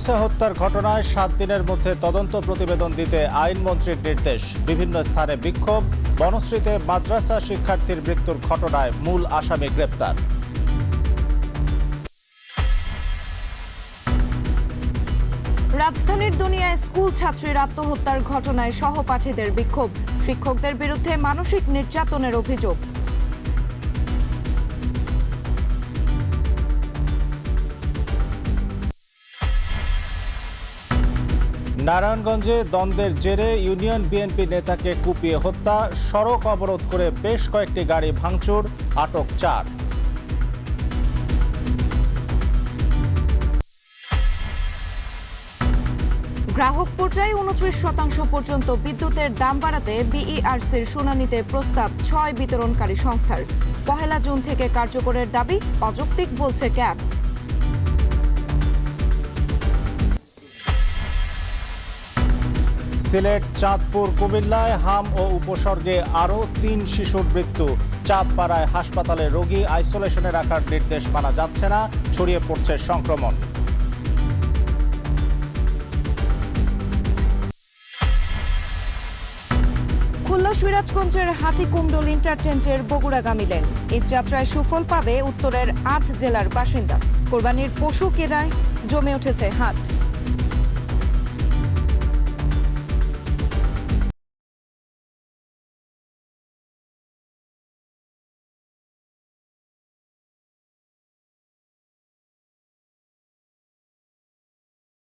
হত্যার ঘটনায় 7 দিনের মধ্যে তদন্ত প্রতিবেদন দিতে আইনমন্ত্রীর নির্দেশ। বিভিন্ন স্থানে বিক্ষোভ, বনশ্রীতে মাদ্রাসা শিক্ষার্থীর মৃত্যুর ঘটনায় মূল আসামি গ্রেপ্তার। রাজধানীর দুনিয়ায় স্কুল ছাত্রীর আত্মহত্যার ঘটনায় সহপাঠীদের বিক্ষোভ, শিক্ষকদের বিরুদ্ধে মানসিক নির্যাতনের অভিযোগ। নারায়ণগঞ্জে দ্বন্দ্বের জেরে ইউনিয়ন বিএনপি নেতাকে কুপিয়ে হত্যা, সড়ক অবরোধ করে বেশ কয়েকটি গাড়ি ভাঙচুর, আটক 4। গ্রাহক পর্যায়ে 29% পর্যন্ত বিদ্যুতের দাম বাড়াতে বিইআরসির শুনানিতে প্রস্তাব 6 বিতরণকারী সংস্থার। 1 জুন থেকে কার্যকরের দাবি, অযৌক্তিক বলছে ক্যাব। সিলেট, চাঁদপুর, কুমিল্লায় হাম ও উপসর্গে আরও 3 শিশুর মৃত্যু। চাঁদপাড়ায় হাসপাতালে রোগী আইসোলেশনে রাখার নির্দেশ মানা যাচ্ছে না, ছড়িয়ে পড়ছে সংক্রমণ। খুলনা সিরাজগঞ্জের হাটিকুমডোল ইন্টারচেঞ্জের বগুড়াগামী লেন। ঈদযাত্রায় সুফল পাবে উত্তরের 8 জেলার বাসিন্দা। কোরবানির পশু কেনায় জমে উঠেছে হাট।